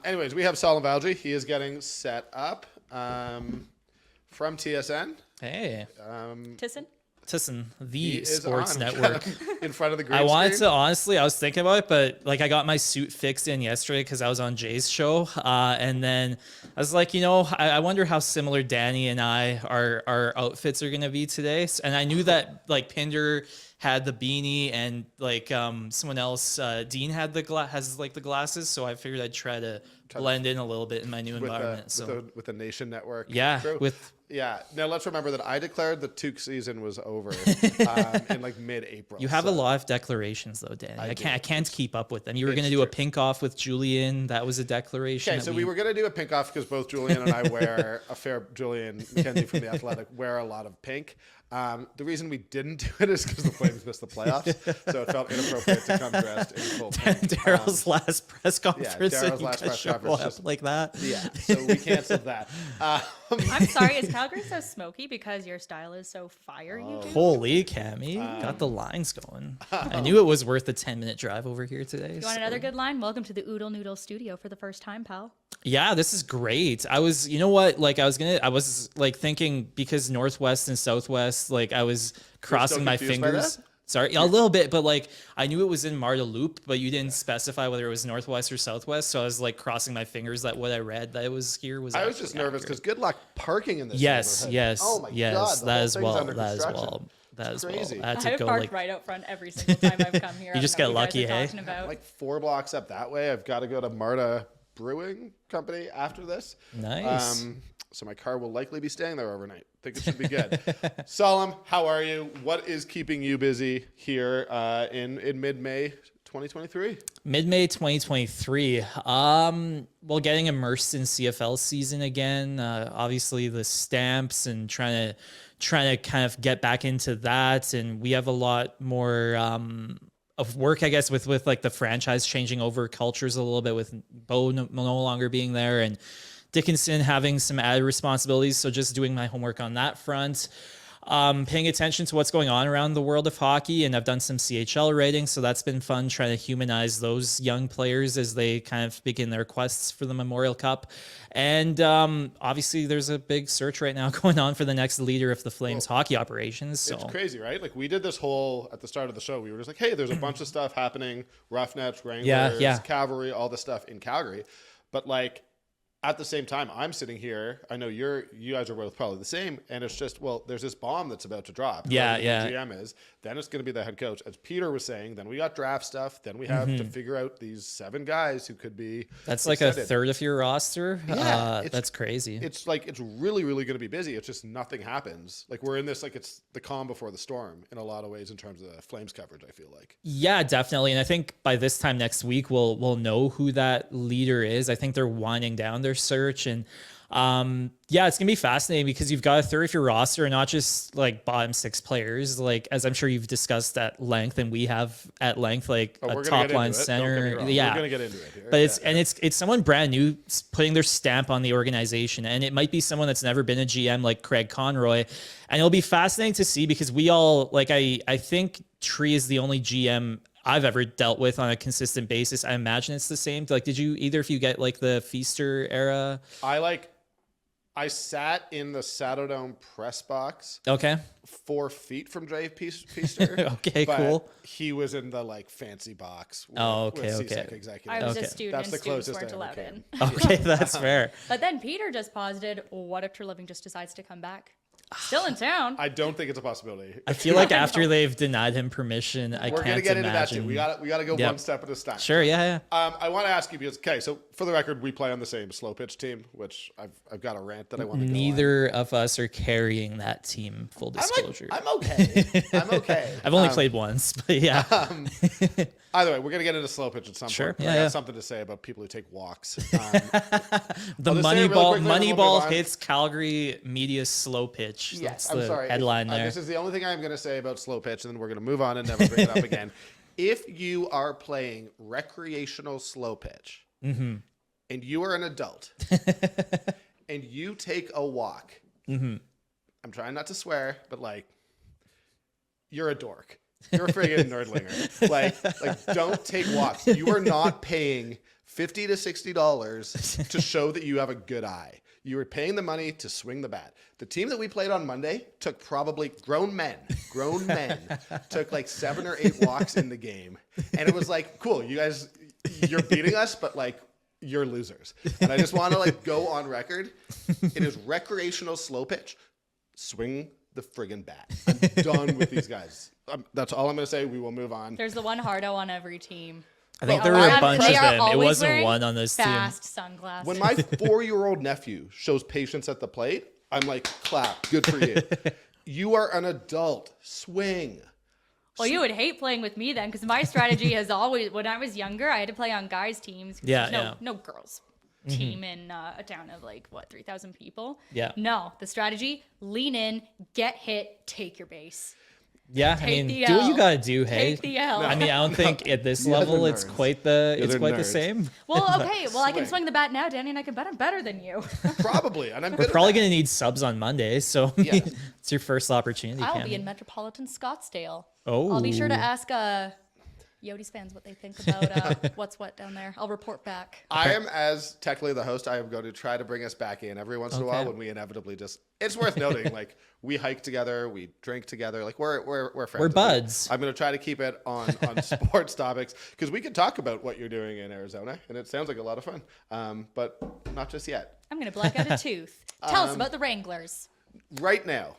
Anyways, we have Salim Valji. He is getting set up from TSN. Hey. TSN, the sports network. In front of the green I wanted screen. to, honestly, I was thinking about it, but like I got my suit fixed in yesterday because I was on Jay's show. And then I was like, I wonder how similar Danny and our outfits are going to be today. And I knew that like Pinder had the beanie and like someone else, Dean had the glasses. So I figured I'd try to blend in a little bit in my new environment. With the Nation Network. Yeah. Crew. Yeah. Now let's remember that I declared the Toque season was over in like mid-April. You have a lot of declarations though, Danny. I can't keep up with them. You were going to do a pink off with Julian. That was a declaration. Okay, so we were going to do a pink off because both Julian and I wear Julian McKenzie from The Athletic wear a lot of pink. The reason we didn't do it is because the Flames missed the playoffs, so it felt inappropriate to come dressed in full pink. Daryl's last press conference. Daryl's last press conference just like that. Yeah, so we canceled that. I'm sorry, is Calgary so smoky because your style is so fire? You do? Holy Cami, got the lines going. I knew it was worth a 10-minute drive over here today. You want another good line? Welcome to the Oodle Noodle studio for the first time, pal. Yeah, this is great. I was, you know what? Like I was thinking because Northwest and Southwest, like I was crossing my fingers. Sorry, a little bit, but like I knew it was in Marta Loop, but you didn't specify whether it was Northwest or Southwest. So I was like crossing my fingers that what I read that it was here was. I was just nervous because good luck parking in this. Yes, neighborhood. yes, oh my yes. God, that as well. That as crazy. well. I had to I've go parked like right out front every single time I've come here. You just get lucky, hey? Like 4 blocks up that way. I've got to go to Marta Brewing Company after this. Nice. So my car will likely be staying there overnight. Think it should be good. Salim, how are you? What is keeping you busy here in mid-May 2023? Mid-May 2023. Well, getting immersed in CFL season again. Obviously the stamps and trying to kind of get back into that. And we have a lot more of work, I guess, with like the franchise changing over cultures a little bit with Bo no longer being there and Dickinson having some added responsibilities. So just doing my homework on that front, paying attention to what's going on around the world of hockey. And I've done some CHL ratings. So that's been fun trying to humanize those young players as they kind of begin their quests for the Memorial Cup. And obviously there's a big search right now going on for the next leader of the Flames hockey operations. So it's crazy, right? Like we did this whole, at the start of the show, we were just like, hey, there's a bunch of stuff happening. Roughnecks, Wranglers, Cavalry, all this stuff in Calgary. But like, at the same time, I'm sitting here. I know you guys are both probably the same, and it's just there's this bomb that's about to drop. Yeah. The GM is. Then it's going to be the head coach, as Peter was saying. Then we got draft stuff. Then we have to figure out these 7 guys who could be. That's like a third of your roster. Yeah, that's crazy. It's like it's really, really going to be busy. It's just nothing happens. Like we're in this like it's the calm before the storm in a lot of ways in terms of the Flames coverage. I feel like. Yeah, definitely, and I think by this time next week we'll know who that leader is. I think they're winding down their search, and it's gonna be fascinating because you've got a third of your roster and not just like bottom 6 players, like as I'm sure you've discussed at length and we have at length, like a top line center. Yeah, we're gonna get into it here. But it's someone brand new putting their stamp on the organization, and it might be someone that's never been a GM like Craig Conroy, and it'll be fascinating to see because we all like I think Tree is the only GM I've ever dealt with on a consistent basis. I imagine it's the same. Like, did you either of you get like the Feaster era? I sat in the Saddledome press box. Okay. 4 feet from Dave Feaster. Okay, cool. He was in the like fancy box. With I was a student That's and the students closest weren't I allowed ever in. Okay, that's fair. But then Peter just posited, what if Treliving just decides to come back? Still in town. I don't think it's a possibility. I feel like after they've denied him permission, I can't imagine. We're gonna get into that too. We gotta go one step at a time. Sure, yeah. I want to ask you because so for the record, we play on the same slow pitch team, which I've got a rant that I want to. Neither of us are carrying that team. Full disclosure. I'm okay. I'm okay. I've only played once, but yeah. Either way, we're gonna get into slow pitch at some point. Yeah, I got something to say about people who take walks. The Moneyball hits Calgary media slow pitch. Yes, That's the headline there. This is the only thing I'm going to say about slow pitch, and then we're going to move on and never bring it up again. If you are playing recreational slow pitch and you are an adult and you take a walk, I'm trying not to swear, but like, you're a dork. You're a friggin' nerdlinger. Like, don't take walks. You are not paying $50 to $60 to show that you have a good eye. You were paying the money to swing the bat. The team that we played on Monday took probably grown men took like 7 or 8 walks in the game. And it was like, cool, you guys, you're beating us, but like, you're losers. And I just want to like go on record. It is recreational slow pitch. Swing the friggin' bat. I'm done with these guys. That's all I'm going to say. We will move on. There's the one hardo on every team. I think there were a bunch of them. It wasn't wearing one on this team. fast sunglasses. When my 4-year-old nephew shows patience at the plate, I'm like, clap. Good for you. You are an adult. Swing. Well, you would hate playing with me then, because my strategy has always, when I was younger, I had to play on guys' teams. No girls team in a town of like, 3,000 people? Yeah. No, the strategy, lean in, get hit, take your base. Yeah, I mean, do what you gotta do, hey. Take the L. I mean, I don't think at this level it's quite the same. Well, okay. Well, I can swing the bat now, Danny, and I can bet I'm better than you. Probably. And We're probably going to need subs on Monday, so Yeah. it's your first opportunity. I'll Cami. be in Metropolitan Scottsdale. Oh. I'll be sure to ask Yotes fans what they think about what's what down there. I'll report back. I am, as technically the host, I am going to try to bring us back in every once in a while when we inevitably just. It's worth noting, like we hike together, we drink together, like we're friends. We're buds. I'm going to try to keep it on sports topics because we could talk about what you're doing in Arizona, and it sounds like a lot of fun, but not just yet. I'm gonna black out a tooth. Tell us about the Wranglers. Right now,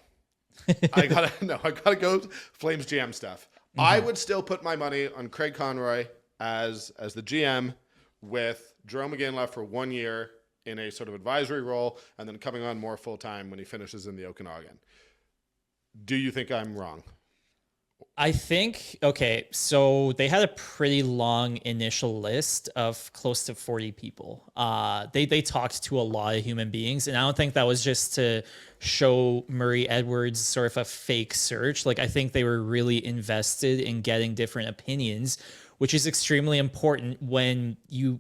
I gotta go Flames GM stuff. I would still put my money on Craig Conroy as the GM with Jerome McGinn left for 1 year in a sort of advisory role and then coming on more full-time when he finishes in the Okanagan. Do you think I'm wrong? I think, okay, so they had a pretty long initial list of close to 40 people. They talked to a lot of human beings, and I don't think that was just to show Murray Edwards sort of a fake search. Like, I think they were really invested in getting different opinions, which is extremely important when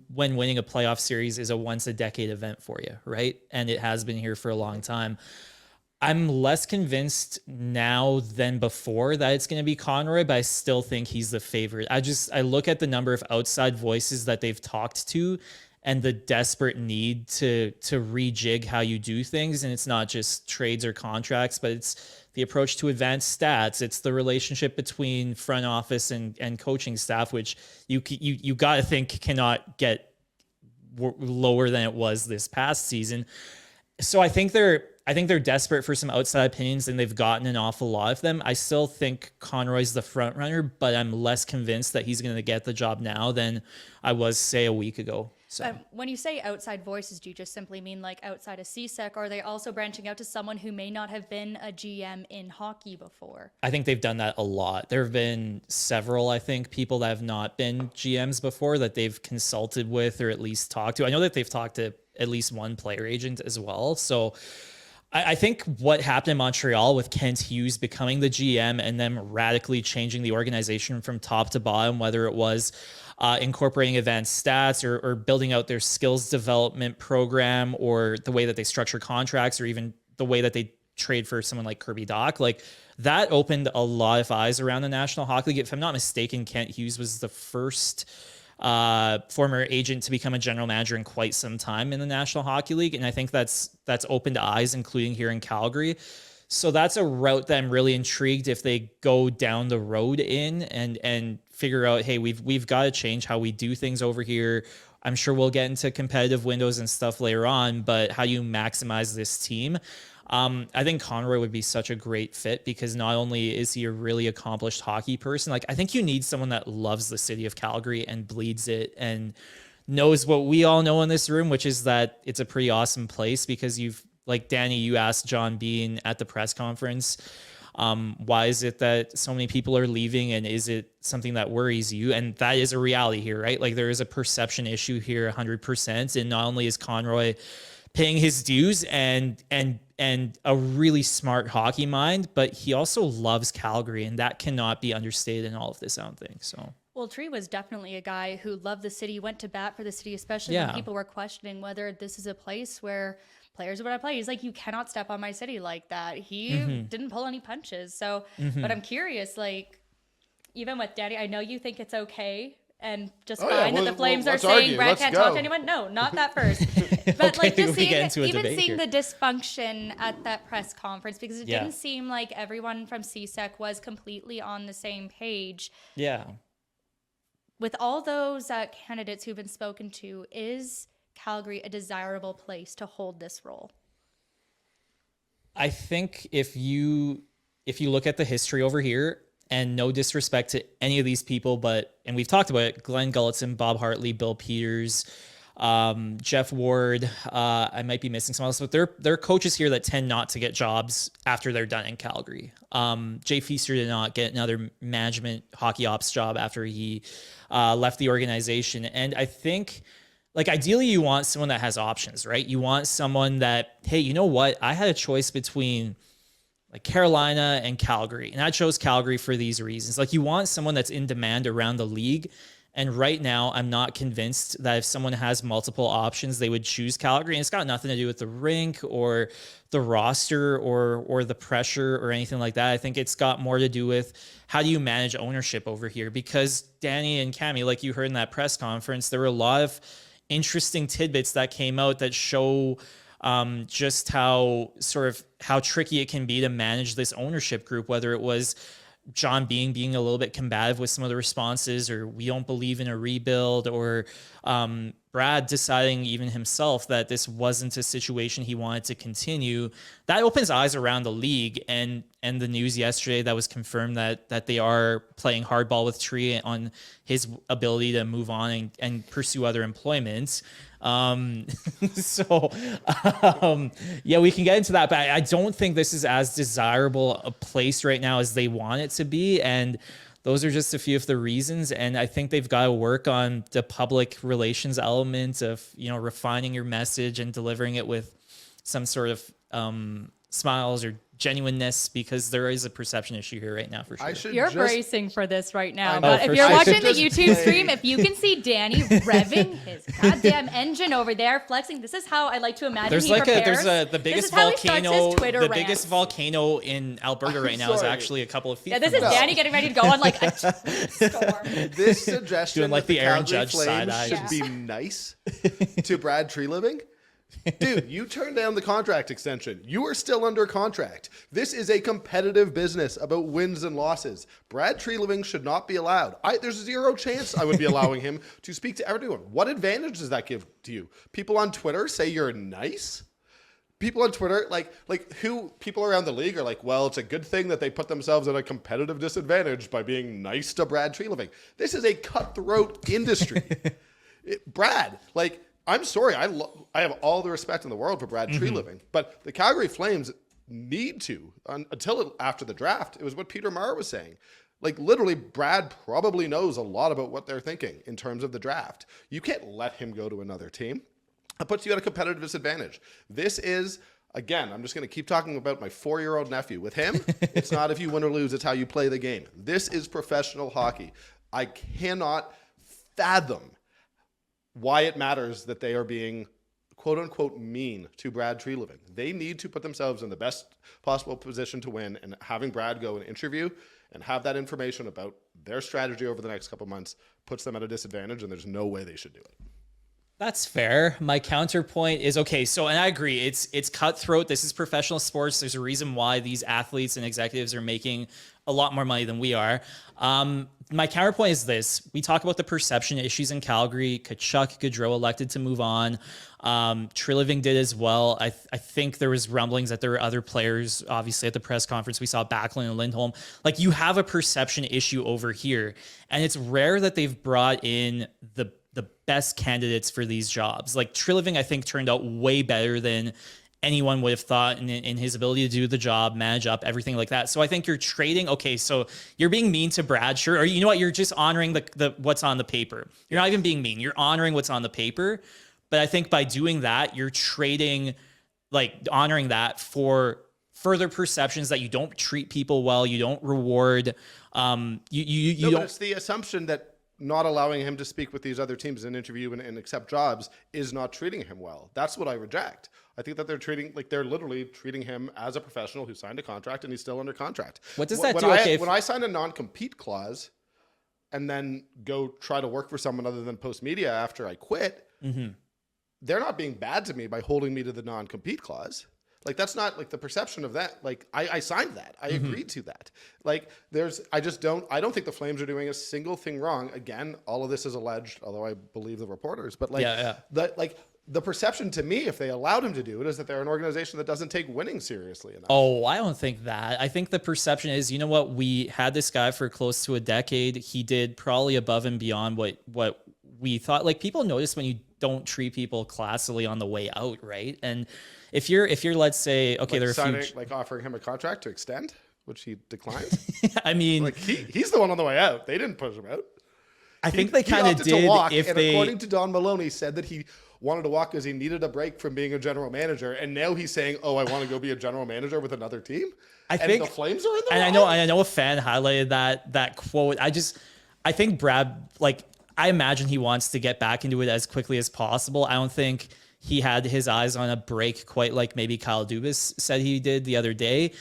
winning a playoff series is a once-a-decade event for you, right? And it has been here for a long time. I'm less convinced now than before that it's going to be Conroy, but I still think he's the favorite. I look at the number of outside voices that they've talked to and the desperate need to rejig how you do things. And it's not just trades or contracts, but it's the approach to advanced stats. It's the relationship between front office and coaching staff, which you got to think cannot get lower than it was this past season. So I think they're desperate for some outside opinions, and they've gotten an awful lot of them. I still think Conroy's the front runner, but I'm less convinced that he's going to get the job now than I was, say, a week ago. So when you say outside voices, do you just simply mean like outside of CSEC, or are they also branching out to someone who may not have been a GM in hockey before? I think they've done that a lot. There have been several, I think, people that have not been GMs before that they've consulted with or at least talked to. I know that they've talked to at least one player agent as well. So I think what happened in Montreal with Kent Hughes becoming the GM and them radically changing the organization from top to bottom, whether it was incorporating advanced stats or building out their skills development program or the way that they structure contracts or even the way that they trade for someone like Kirby Dach, like that opened a lot of eyes around the National Hockey League. If I'm not mistaken, Kent Hughes was the first former agent to become a general manager in quite some time in the National Hockey League. And I think that's opened eyes, including here in Calgary. So that's a route that I'm really intrigued if they go down the road in and figure out, hey, we've got to change how we do things over here. I'm sure we'll get into competitive windows and stuff later on, but how do you maximize this team? I think Conroy would be such a great fit because not only is he a really accomplished hockey person, like I think you need someone that loves the city of Calgary and bleeds it and knows what we all know in this room, which is that it's a pretty awesome place because like Danny, you asked John Bean at the press conference, why is it that so many people are leaving and is it something that worries you? And that is a reality here, right? Like there is a perception issue here 100%. And not only is Conroy paying his dues and a really smart hockey mind, but he also loves Calgary, and that cannot be understated in all of this, I don't think. So. Well, Tree was definitely a guy who loved the city, went to bat for the city, especially when people were questioning whether this is a place where players would want to play. He's like, you cannot step on my city like that. He didn't pull any punches. So, but I'm curious, like, even with Danny, I know you think it's okay and just Oh, fine yeah, that the Flames are let's saying argue. Brad Let's can't go. talk to anyone. No, not that first. But like Okay, just we get seeing, into a even debate seeing here. the dysfunction at that press conference, because it Yeah. didn't seem like everyone from CSEC was completely on the same page. Yeah. With all those candidates who've been spoken to, is Calgary a desirable place to hold this role? I think if you look at the history over here, and no disrespect to any of these people, but, and we've talked about it, Glenn Gulletson, Bob Hartley, Bill Peters, Jeff Ward, I might be missing some else, but they're coaches here that tend not to get jobs after they're done in Calgary. Jay Feaster did not get another management hockey ops job after he left the organization. And I think, like, ideally you want someone that has options, right? You want someone that, hey, you know what? I had a choice between like Carolina and Calgary, and I chose Calgary for these reasons. Like, you want someone that's in demand around the league. And right now, I'm not convinced that if someone has multiple options, they would choose Calgary. And it's got nothing to do with the rink or the roster or the pressure or anything like that. I think it's got more to do with how do you manage ownership over here? Because Danny and Cami, like you heard in that press conference, there were a lot of interesting tidbits that came out that show just how tricky it can be to manage this ownership group, whether it was John being a little bit combative with some of the responses, or we don't believe in a rebuild, or Brad deciding even himself that this wasn't a situation he wanted to continue. That opens eyes around the league, and the news yesterday that was confirmed that they are playing hardball with Tree on his ability to move on and pursue other employment. Yeah, we can get into that, but I don't think this is as desirable a place right now as they want it to be. And those are just a few of the reasons. And I think they've got to work on the public relations element of, refining your message and delivering it with some sort of smiles or genuineness, because there is a perception issue here right now for sure. You're bracing for this right now, I know, but for if you're sure. watching the YouTube stream, if you can see Danny revving his goddamn engine over there, flexing, this is how I like to imagine There's he prepares. the This biggest is how he starts his volcano, Twitter the rants. biggest volcano in Alberta right now is sorry. actually a couple of feet. Yeah, this from is us. Danny getting ready to go on like a storm. This suggestion Doing like that the Aaron Calgary Judge Flames side eye. should be nice to Brad Treliving. Dude, you turned down the contract extension. You are still under contract. This is a competitive business about wins and losses. Brad Treliving should not be allowed. There's zero chance I would be allowing him to speak to everyone. What advantage does that give to you? People on Twitter say you're nice? People on Twitter, people around the league are like, well, it's a good thing that they put themselves at a competitive disadvantage by being nice to Brad Treliving. This is a cutthroat industry. Brad, I'm sorry. I have all the respect in the world for Brad Treliving, but the Calgary Flames need to, until after the draft, it was what Peter Maher was saying. Literally, Brad probably knows a lot about what they're thinking in terms of the draft. You can't let him go to another team. That puts you at a competitive disadvantage. This is, again, I'm just going to keep talking about my 4-year-old nephew. With him, it's not if you win or lose, it's how you play the game. This is professional hockey. I cannot fathom why it matters that they are being quote unquote mean to Brad Treliving. They need to put themselves in the best possible position to win, and having Brad go and interview and have that information about their strategy over the next couple months puts them at a disadvantage, and there's no way they should do it. That's fair. My counterpoint is, okay, so, and I agree, it's cutthroat. This is professional sports. There's a reason why these athletes and executives are making a lot more money than we are. My counterpoint is this. We talk about the perception issues in Calgary. Kachuk, Gaudreau elected to move on. Treliving did as well. I think there was rumblings that there were other players, obviously at the press conference. We saw Backlund and Lindholm. You have a perception issue over here. And it's rare that they've brought in the best candidates for these jobs. Treliving, I think, turned out way better than anyone would have thought in his ability to do the job, manage up, everything like that. So I think you're trading. Okay, so you're being mean to Brad, sure. Or you know what? You're just honoring the what's on the paper. You're not even being mean. You're honoring what's on the paper. But I think by doing that, you're trading, honoring that for further perceptions that you don't treat people well, you don't reward. But it's the assumption that not allowing him to speak with these other teams and interview and accept jobs is not treating him well. That's what I reject. I think that they're literally treating him as a professional who signed a contract, and he's still under contract. What does that do? When I sign a non-compete clause, and then go try to work for someone other than Post Media after I quit, they're not being bad to me by holding me to the non-compete clause. Like, that's not like the perception of that. Like, I signed that. I agreed to that. Like, I don't think the Flames are doing a single thing wrong. Again, all of this is alleged, although I believe the reporters. But like, the perception to me, if they allowed him to do it, is that they're an organization that doesn't take winning seriously enough. Oh, I don't think that. I think the perception is, you know what? We had this guy for close to a decade. He did probably above and beyond what we thought. Like, people notice when you don't treat people classily on the way out, right? And if you're let's say, okay, like they're like offering him a contract to extend, which he declined. I mean, like he's the one on the way out. They didn't push him out. I think they kind of did. Walk, and according to Don Maloney, said that he wanted to walk because he needed a break from being a general manager, and now he's saying, "Oh, I want to go be a general manager with another team." I think the Flames are in there. And I know a fan highlighted that quote. I think Brad, like, I imagine he wants to get back into it as quickly as possible. I don't think he had his eyes on a break quite like maybe Kyle Dubas said he did the other day.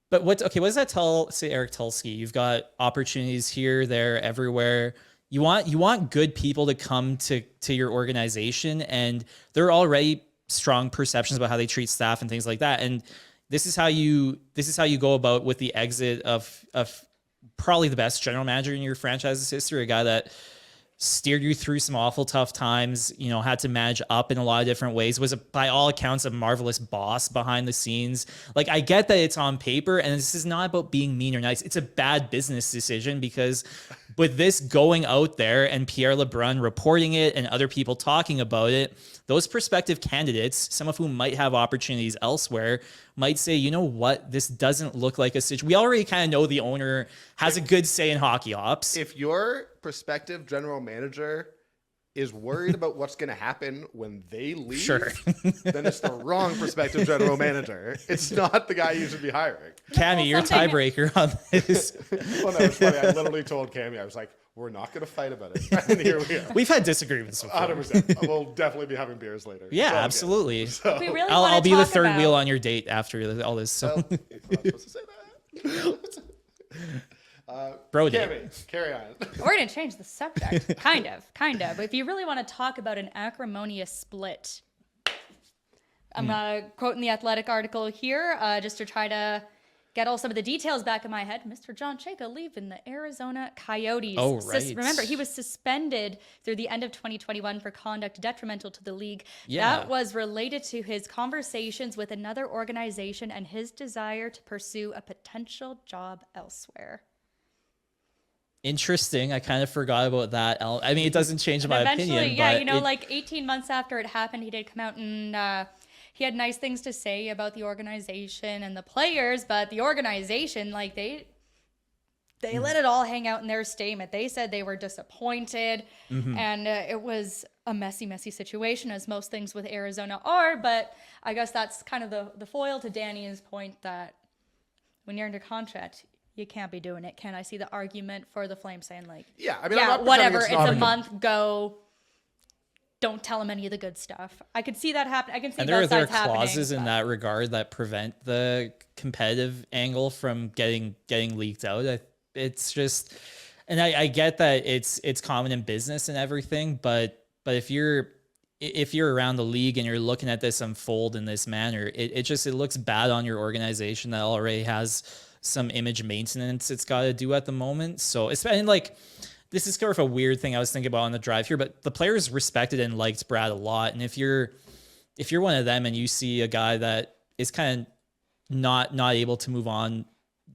But what does that tell, say, Eric Tulsky? You've got opportunities here, there, everywhere. You want good people to come to your organization, and there are already strong perceptions about how they treat staff and things like that. And this is how you go about with the exit of probably the best general manager in your franchise's history, a guy that steered you through some awful tough times, you know, had to manage up in a lot of different ways, was by all accounts a marvelous boss behind the scenes. Like, I get that it's on paper, and this is not about being mean or nice. It's a bad business decision, because with this going out there and Pierre LeBrun reporting it and other people talking about it, those prospective candidates, some of whom might have opportunities elsewhere, might say, you know what, this doesn't look like a situation. We already kind of know the owner has a good say in hockey ops. If your prospective general manager is worried about what's going to happen when they leave, sure, then it's the wrong prospective general manager. It's not the guy you should be hiring. Cami, you're tiebreaker on this. Well, no, it's funny. I literally told Cami, I was like, we're not going to fight about it. And here we are. We've had disagreements before. 100%. We'll definitely be having beers later. Yeah, absolutely. So, we really I'll be the third wheel on your date after all this. So. Well, I'm not supposed to say that. Bro, Cami, carry on. We're going to change the subject. Kind of. But if you really want to talk about an acrimonious split, I'm quoting the Athletic article here just to try to get some of the details back in my head. Mr. John Chayka leaving the Arizona Coyotes. Oh, right. Remember, he was suspended through the end of 2021 for conduct detrimental to the league. Yeah. That was related to his conversations with another organization and his desire to pursue a potential job elsewhere. Interesting. I kind of forgot about that. I mean, it doesn't change my opinion. Yeah, but you know, like 18 months after it happened, he did come out and he had nice things to say about the organization and the players, but the organization, like they let it all hang out in their statement. They said they were disappointed, and it was a messy situation, as most things with Arizona are. But I guess that's kind of the foil to Danny's point that when you're under contract, you can't be doing it. Can I see the argument for the Flames saying, like, yeah, I mean, whatever, it's a month, go. Don't tell him any of the good stuff. I could see that happen. I can see both sides happening. And there are clauses in that regard that prevent the competitive angle from getting leaked out. It's just, and I get that it's common in business and everything, but if you're around the league and you're looking at this unfold in this manner, it looks bad on your organization that already has some image maintenance it's got to do at the moment. So it's, and like, this is sort of a weird thing I was thinking about on the drive here, but the players respected and liked Brad a lot. And if you're one of them and you see a guy that is kind of not able to move on,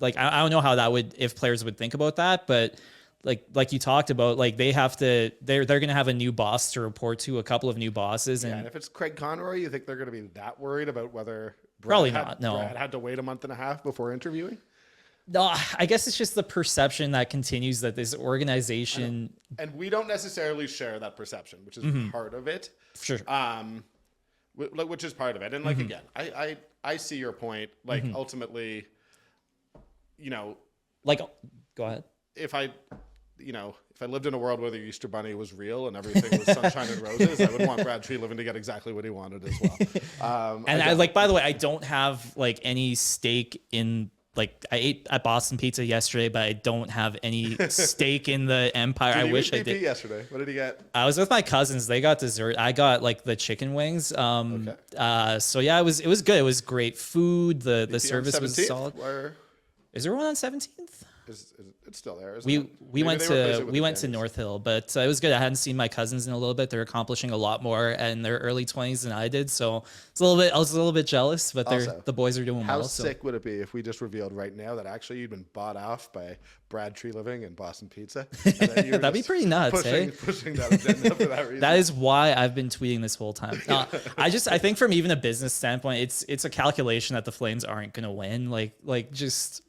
like, I don't know how that would, if players would think about that, but like you talked about, like they're going to have a new boss to report to, a couple of new bosses. And if it's Craig Conroy, you think they're going to be that worried about whether Brad had to wait a month and a half before interviewing? No, I guess it's just the perception that continues that this organization, and we don't necessarily share that perception, which is part of it. Sure. Which is part of it. And like, again, I see your point. Like, ultimately, you know, like, go ahead. If I lived in a world where the Easter Bunny was real and everything was sunshine and roses, I would want Brad Treliving to get exactly what he wanted as well. And by the way, I don't have like any stake in like I ate at Boston Pizza yesterday, but I don't have any stake in the empire. Did I you wish eat I did. yesterday? What did he get? I was with my cousins. They got dessert. I got like the chicken wings. So yeah, it was good. It was great food. The service was 17th? solid. Where Is there one on 17th? is it's still there? Isn't We it? we Maybe went they replaced it to with we the went to Dandies. North Hill, but it was good. I hadn't seen my cousins in a little bit. They're accomplishing a lot more in their early 20s than I did, so it's a little bit. I was a little bit jealous, but Also, the boys are doing How well. So sick would it be if we just revealed right now that actually you'd been bought off by Brad Tree Living and Boston Pizza? And that you were That'd be just pretty nuts, pushing that agenda for that reason. that is why I've been tweeting this whole time. I think from even a business standpoint, it's a calculation that the Flames aren't going to win. Like just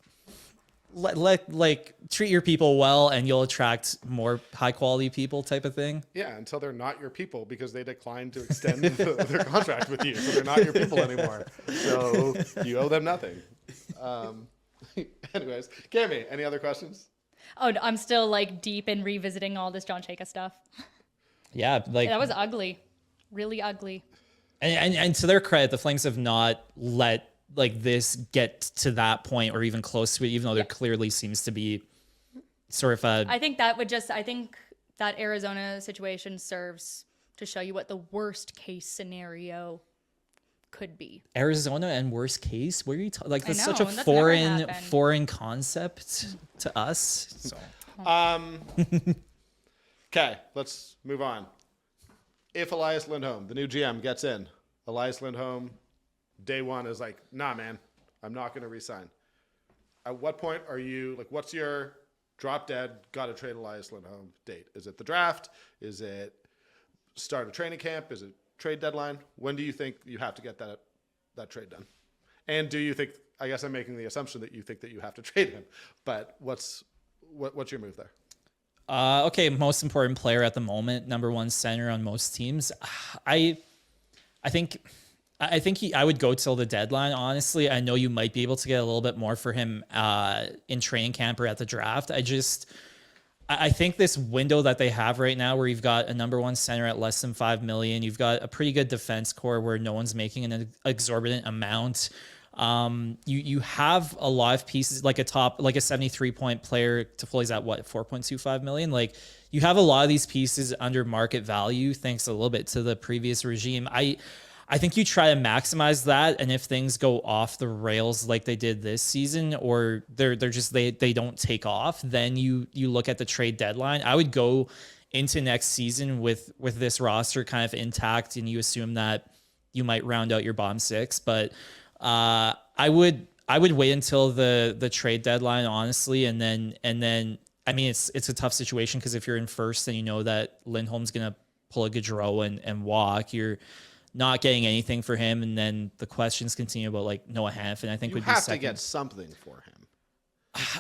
like treat your people well and you'll attract more high quality people type of thing. Yeah, until they're not your people because they declined to extend their contract with you, so they're not your people anymore. So you owe them nothing. Anyways, Cami, any other questions? Oh, I'm still like deep in revisiting all this John Chayka stuff. Yeah, like That was ugly, really ugly. and to their credit, the Flames have not let like this get to that point or even close to it, even though there clearly seems to be sort of a I think that Arizona situation serves to show you what the worst case scenario could be. Arizona and worst case. What are you talking? Like that's such know, a and that's never foreign happened. concept to us. So Okay, let's move on. If Elias Lindholm, the new GM, gets in, Elias Lindholm, day one is like, nah, man, I'm not going to resign. At what point are you like? What's your drop dead? Got to trade Elias Lindholm date? Is it the draft? Is it start of training camp? Is it trade deadline? When do you think you have to get that trade done? And do you think? I guess I'm making the assumption that you think that you have to trade him, but what's your move there? Okay, most important player at the moment, number one center on most teams. I think I would go till the deadline. Honestly, I know you might be able to get a little bit more for him in training camp or at the draft. I think this window that they have right now, where you've got a number one center at less than $5 million, you've got a pretty good defense core where no one's making an exorbitant amount. You have a lot of pieces like a 73-point player. Toffoli's at what, 4.25 million? Like you have a lot of these pieces under market value, thanks a little bit to the previous regime. I think you try to maximize that, and if things go off the rails like they did this season, or they don't take off, then you look at the trade deadline. I would go into next season with this roster kind of intact, and you assume that you might round out your bottom six, but I would wait until the trade deadline, honestly, and then I mean it's a tough situation because if you're in first and you know that Lindholm's gonna pull a Gaudreau and walk, you're not getting anything for him, and then the questions continue about like Noah Hanifin. I think You would have be second. to get something for him.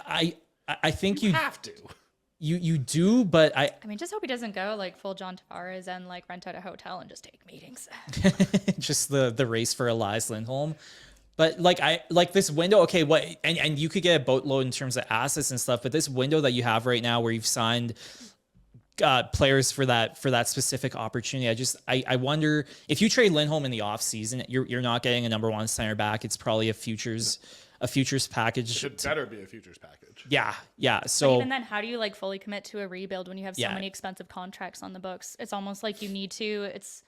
I think You have to. you do, but I mean, just hope he doesn't go like full John Tavares and like rent out a hotel and just take meetings. just the race for Elias Lindholm. But like this window, okay, what and you could get a boatload in terms of assets and stuff, but this window that you have right now where you've signed players for that specific opportunity, I wonder if you trade Lindholm in the offseason, you're not getting a number one center back. It's probably a futures package. It should better be a futures package. Yeah. So But even then, how do you like fully commit to a rebuild when you have so Yeah. many expensive contracts on the books? It's almost like you need to. It's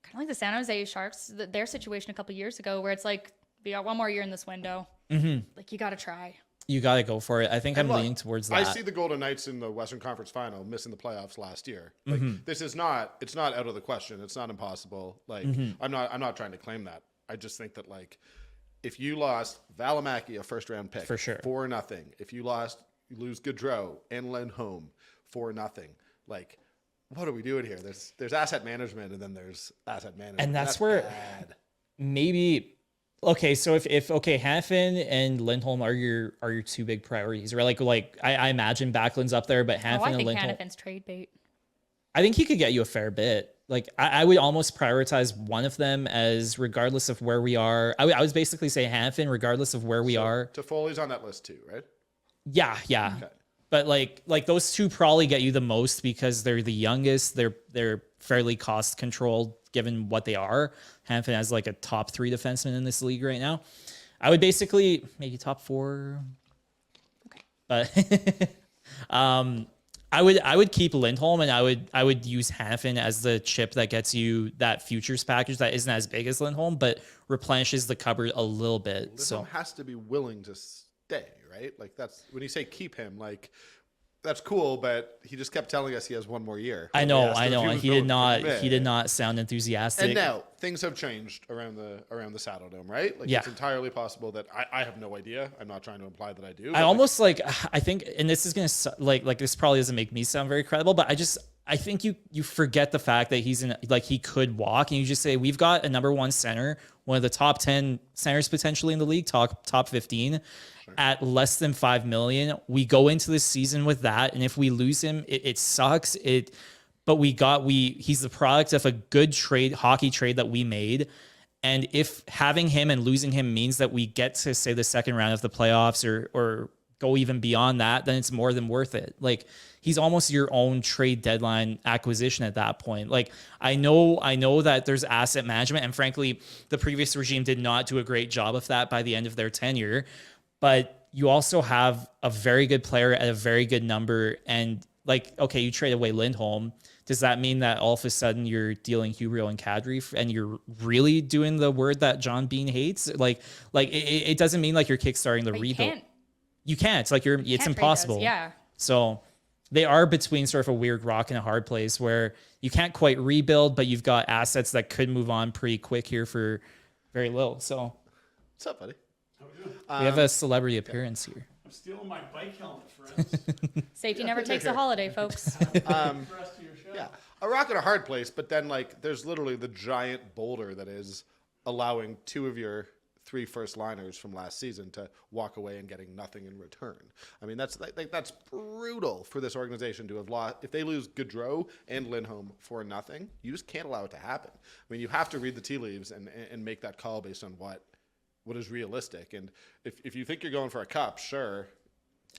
kind of like the San Jose Sharks, their situation a couple years ago, where it's like we got one more year in this window. Mm-hmm. Like you got to try. you got to go for it. I think I'm Look, leaning towards that. I see the Golden Knights in the Western Conference Final missing the playoffs last year. Like this is not it's not out of the question. It's not impossible. Like I'm not trying to claim that. I just think that like if you lost Valimaki, a first round pick For sure. for nothing, if you lose Gaudreau and Lindholm for nothing, like what are we doing here? There's asset management and then there's asset management. And that's where bad. maybe okay, so if Hanifin and Lindholm are your two big priorities, right? Like I imagine Backlund's up there, but Hanifin I and think Lindholm, Hanifin's trade bait. I think he could get you a fair bit. Like I would almost prioritize one of them as regardless of where we are. I was basically saying Hanifin regardless of where we are. Toffoli's on that list too, right? Yeah. Okay. But like those two probably get you the most because they're the youngest. They're fairly cost controlled given what they are. Hanifin has like a top 3 defenseman in this league right now. I would basically maybe top 4. Okay. But I would keep Lindholm, and I would use Hanifin as the chip that gets you that futures package that isn't as big as Lindholm, but replenishes the cupboard a little bit. Lindholm So has to be willing to stay, right? Like that's when you say keep him, like that's cool, but he just kept telling us he has one more year. I We know, asked him if was he did willing to not commit. he did not sound enthusiastic. And now things have changed around the Saddle Dome, right? Like Yeah. it's entirely possible that I have no idea. I'm not trying to imply that I do. I but, almost like I think, and this is gonna like this probably doesn't make me sound very credible, but I think you forget the fact that he's in, like, he could walk, and you just say we've got a number 1 center, one of the top 10 centers potentially in the league, top 15, at less than $5 million. We go into this season with that, and if we lose him, it sucks. But he's the product of a good hockey trade that we made. And if having him and losing him means that we get to, say, the second round of the playoffs or go even beyond that, then it's more than worth it. Like, he's almost your own trade deadline acquisition at that point. Like, I know that there's asset management, and frankly, the previous regime did not do a great job of that by the end of their tenure. But you also have a very good player at a very good number. And like, okay, you trade away Lindholm. Does that mean that all of a sudden you're dealing Huberdeau and Kadri and you're really doing the word that John Bean hates? Like it doesn't mean like you're kickstarting the But rebuild. You can't. It's like it's trade those, impossible. yeah. So they are between sort of a weird rock and a hard place where you can't quite rebuild, but you've got assets that could move on pretty quick here for very little. So what's up, buddy? we have a celebrity appearance here. I'm stealing my bike helmet, friends. Safety never takes a holiday, folks. For the rest of your show. Yeah, a rock and a hard place, but then like there's literally the giant boulder that is allowing 2 of your 3 first liners from last season to walk away and getting nothing in return. I mean, that's that's brutal for this organization to have lost. If they lose Gaudreau and Lindholm for nothing, you just can't allow it to happen. I mean, you have to read the tea leaves and make that call based on what is realistic. And if you think you're going for a cup, sure.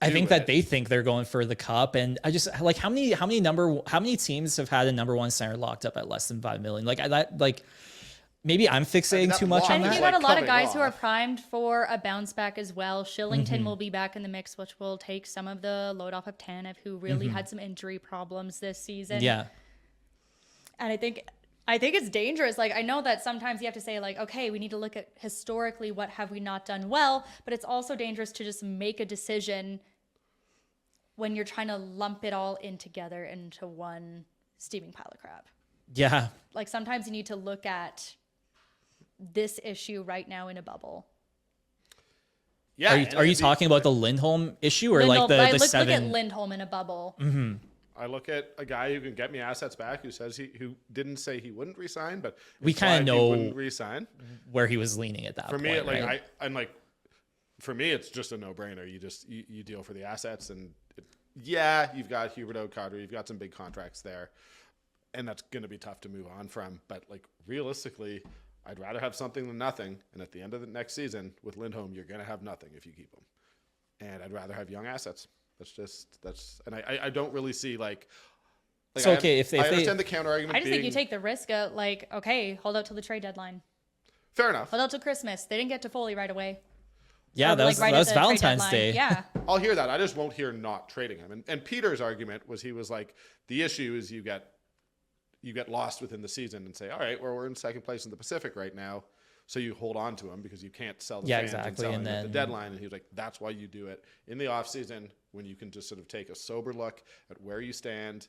I think that they think they're going for the cup, and I just like how many teams have had a number 1 center locked up at less than $5 million? Maybe I'm fixating too much I on think that. you got a lot of coming guys who are off. primed for a bounce back as well. Shillington will be back in the mix, which will take some of the load off of Tanev, who really had some injury problems this season. Yeah. And I think it's dangerous. Like, I know that sometimes you have to say, like, okay, we need to look at historically what have we not done well, but it's also dangerous to just make a decision when you're trying to lump it all in together into one steaming pile of crap. Yeah. Like, sometimes you need to look at this issue right now in a bubble. Yeah. Are you talking about the Lindholm issue or like Lindholm, the look 7? at Lindholm in a bubble. I look at a guy who can get me assets back, who didn't say he wouldn't resign, but We kinda implied he know wouldn't resign. Where he was leaning at that For point. me, right? for me, it's just a no-brainer. You deal for the assets, and you've got Huberdeau, Kadri, you've got some big contracts there, and that's going to be tough to move on from. But like realistically, I'd rather have something than nothing. And at the end of the next season with Lindholm, you're going to have nothing if you keep him. And I'd rather have young assets. And I don't really see like So, okay, if I they- understand the counter argument. I just think you take the risk of, like, okay, hold out till the trade deadline. Fair enough. Hold out till Christmas. They didn't get to Foley right away. Yeah, Or, that like, was, right that at was the trade Valentine's deadline. Day. Yeah. I'll hear that. I just won't hear not trading him. And Peter's argument was he was like, the issue is you get lost within the season and say, all right, well, we're in second place in the Pacific right now. So you hold on to him because you can't sell the fans and exactly. sell And him at the then- deadline. And he was like, that's why you do it in the offseason when you can just sort of take a sober look at where you stand,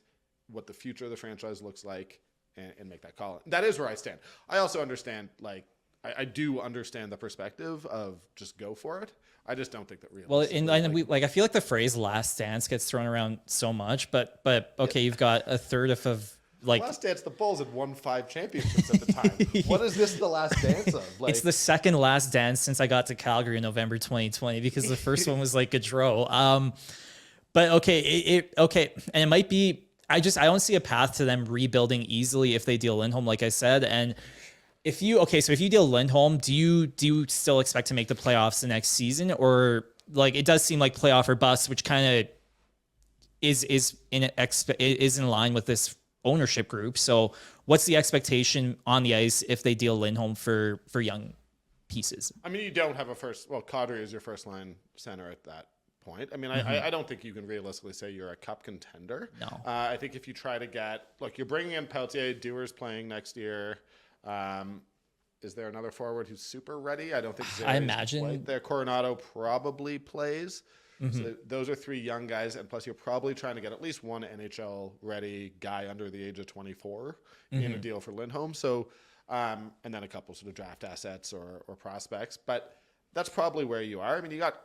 what the future of the franchise looks like, and make that call. That is where I stand. I also understand, like, I do understand the perspective of just go for it. I just don't think that realistically. Well, and we I feel like the phrase "last dance" gets thrown around so much, but okay, you've got a third of like Last Dance, the Bulls had won 5 championships at the time. What is this the last dance of? Like, it's the second last dance since I got to Calgary in November 2020 because the first one was like Gaudreau. But okay, okay, and it might be. I don't see a path to them rebuilding easily if they deal Lindholm, like I said. And if you deal Lindholm, do you still expect to make the playoffs the next season, or like it does seem like playoff or bust, which kind of is in line with this ownership group. So what's the expectation on the ice if they deal Lindholm for young pieces. I mean, you don't have Kadri is your first line center at that point. I mean, I don't think you can realistically say you're a cup contender. No. I think if you try to you're bringing in Peltier, Dewar's playing next year. Is there another forward who's super ready? I don't think Zari's I imagine played there. Coronado probably plays. So those are 3 young guys, and plus you're probably trying to get at least one NHL ready guy under the age of 24 in a deal for Lindholm. So, and then a couple sort of draft assets or prospects, but that's probably where you are. I mean, you got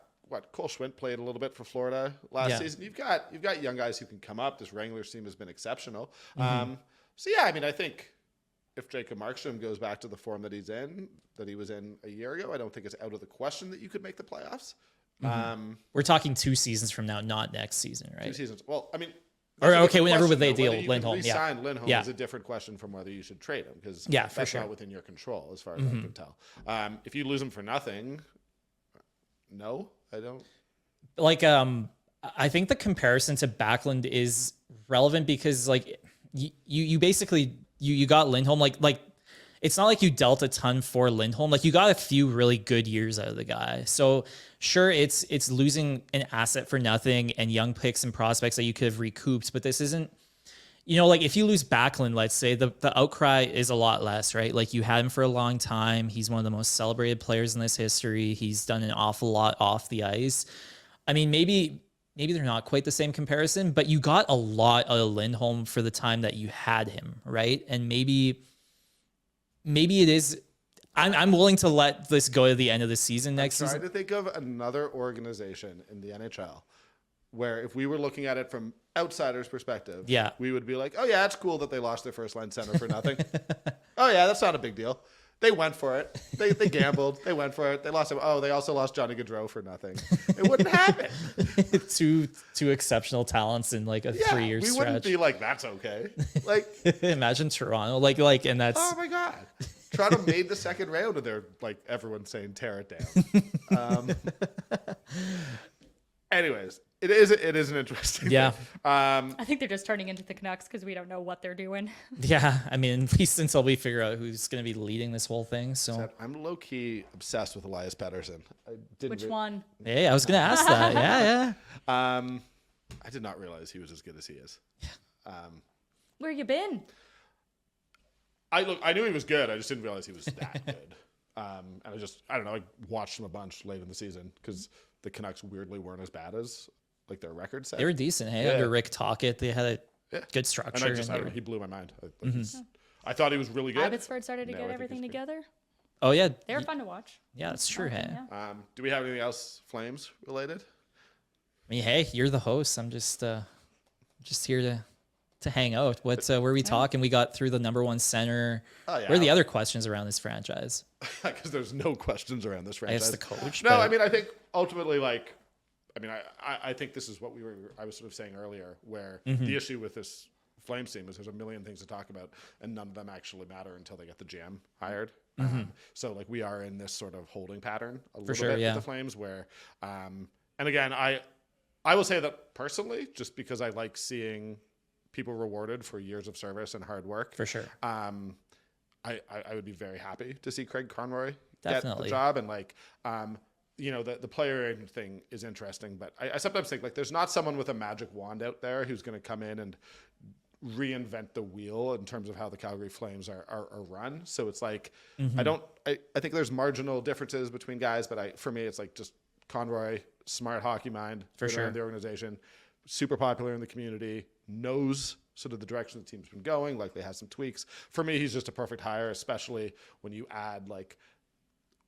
Cole Schwint played a little bit for Florida last season. You've got young guys who can come up. This Wranglers team has been exceptional. So yeah, I mean, I think if Jacob Markstrom goes back to the form that he was in a year ago, I don't think it's out of the question that you could make the playoffs. We're talking 2 seasons from now, not next season, right? 2 seasons. Well, I mean, whenever would they deal whether you Lindholm? can re-sign Lindholm is a different question from whether you should trade him, because that's not within your control as far as I can tell. If you lose him for nothing, no, I don't. I think the comparison to Backlund is relevant because you basically you got Lindholm like it's not like you dealt a ton for Lindholm. Like you got a few really good years out of the guy. So sure, it's losing an asset for nothing and young picks and prospects that you could have recouped, but this isn't, if you lose Backlund, let's say the outcry is a lot less, right? Like you had him for a long time. He's one of the most celebrated players in this history. He's done an awful lot off the ice. I mean, maybe they're not quite the same comparison, but you got a lot out of Lindholm for the time that you had him, right? And maybe it is. I'm willing to let this go to the end of the season next season. I'm trying to think of another organization in the NHL where if we were looking at it from outsiders' perspective, we would be like, oh yeah, it's cool that they lost their first line center for nothing. Oh yeah, that's not a big deal. They went for it. They gambled. They went for it. They lost him. Oh, they also lost Johnny Gaudreau for nothing. It wouldn't happen. two exceptional talents in like a 3-year stretch. We wouldn't be like, that's okay. Like imagine Toronto, like, and that's. Oh my God. Toronto made the second round, and they're like everyone's saying tear it down. Anyways, it is an interesting thing. I think they're just turning into the Canucks because we don't know what they're doing. Yeah, I mean, at least until we figure out who's going to be leading this whole thing. So I'm low key obsessed with Elias Pettersson. Which one? Hey, I was going to ask that. Yeah. I did not realize he was as good as he is. Where you been? I knew he was good. I just didn't realize he was that good. And I don't know. I watched him a bunch late in the season because the Canucks weirdly weren't as bad as like their record said. They were decent. Hey, under Rick Tocchet, they had a good structure. And I don't know, he blew my mind. I thought he was really good. Abbotsford started to get everything together. Oh yeah, they were fun to watch. Yeah, that's true. Hey, do we have anything else Flames related? I mean, hey, you're the host. I'm just here to hang out. What were we talking? We got through the number 1 center. Oh, yeah. What are the other questions around this franchise? Because there's no questions around this franchise. I guess the coach. No, I mean, I think ultimately, I think this is what I was sort of saying earlier, where the issue with this Flames team is there's a million things to talk about, and none of them actually matter until they get the GM hired. So like we are in this sort of holding pattern a little bit with the Flames, where, and again, I will say that personally, just because I like seeing people rewarded for years of service and hard work. For sure. I would be very happy to see Craig Conroy get the job. And the player thing is interesting, but I sometimes think like there's not someone with a magic wand out there who's going to come in and reinvent the wheel in terms of how the Calgary Flames are run. So it's like, I think there's marginal differences between guys, but for me, it's like just Conroy, smart hockey mind for sure in the organization, super popular in the community, knows sort of the direction the team's been going, likely has some tweaks. For me, he's just a perfect hire, especially when you add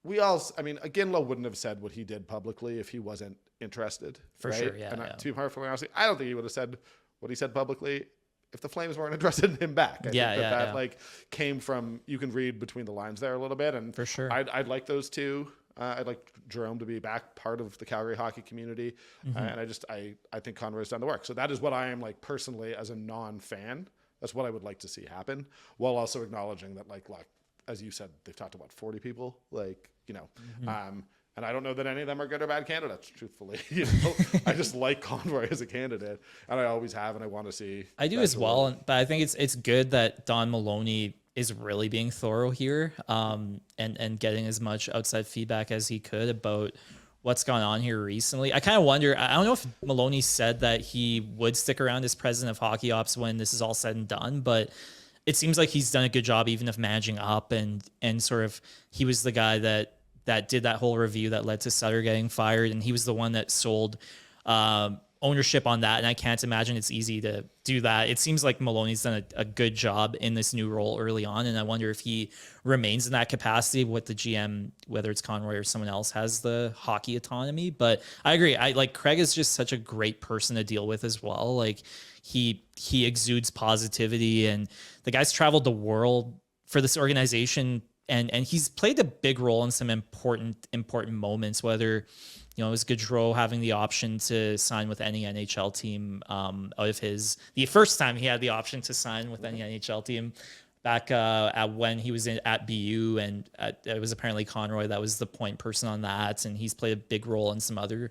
Ginlow wouldn't have said what he did publicly if he wasn't interested. For sure, yeah. And to be perfectly honest, I don't think he would have said what he said publicly if the Flames weren't interested in him back. I think that came from, you can read between the lines there a little bit, and for sure, I'd like those two. I'd like Jerome to be back part of the Calgary hockey community. And I think Conroy's done the work. So that is what I am like personally as a non-fan. That's what I would like to see happen, while also acknowledging that like as you said, they've talked to 40 people, and I don't know that any of them are good or bad candidates, truthfully. I just like Conroy as a candidate, and I always have, and I want to see. I do as well, but I think it's good that Don Maloney is really being thorough here, and getting as much outside feedback as he could about what's gone on here recently. I kind of wonder, I don't know if Maloney said that he would stick around as president of hockey ops when this is all said and done, but it seems like he's done a good job even of managing up, and sort of he was the guy that did that whole review that led to Sutter getting fired, and he was the one that sold ownership on that, and I can't imagine it's easy to do that. It seems like Maloney's done a good job in this new role early on, and I wonder if he remains in that capacity with the GM, whether it's Conroy or someone else has the hockey autonomy. But I agree. Craig is just such a great person to deal with as well. Like he exudes positivity, and the guy's traveled the world for this organization, and he's played a big role in some important moments, whether it was Gaudreau having the option to sign with any NHL team out of the first time he had the option to sign with any NHL team back at when he was at BU, and it was apparently Conroy that was the point person on that, and he's played a big role in some other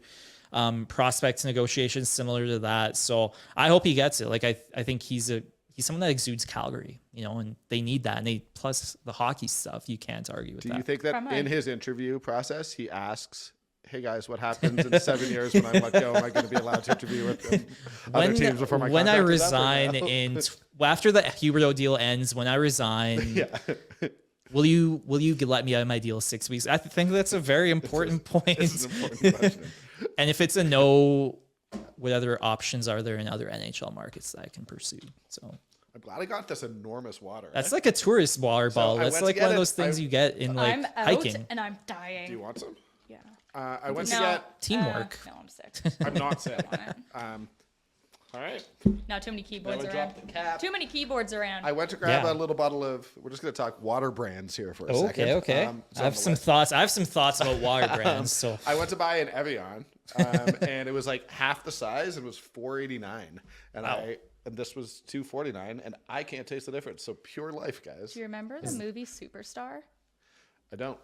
prospects negotiations similar to that. So I hope he gets it. Like I think he's someone that exudes Calgary, and they need that. And plus the hockey stuff, you can't argue with that. Do you think that in his interview process, he asks, hey guys, what happens in 7 years when I'm let go? Am I going to be allowed to interview with other teams before my when I contract is resign up, or no? after the Huberdeau deal ends, when I resign, will you let me out of my deal 6 weeks? I think that's a very important point. This is an important question. And if it's a no, what other options are there in other NHL markets that I can pursue? So I'm glad I got this enormous water. that's like a tourist water bottle. I That's went to like get one of it. those things you get in like I'm out hiking. and I'm dying. Do you want some? Yeah. I went to No. get. Teamwork. No, I'm sick. I'm not sick. Want it. All right. Now too many keyboards Now I around. dropped the cap. Too many keyboards around. I went to grab Yeah. a little bottle of. We're just going to talk water brands here for a second. Okay. It's I on have the some list. thoughts. I have some thoughts about water brands. So I went to buy an Evian, and it was like half the size. And it was $4.89, and this was $2.49, and I can't taste the difference. So pure life, guys. Do you remember the movie Superstar? I don't.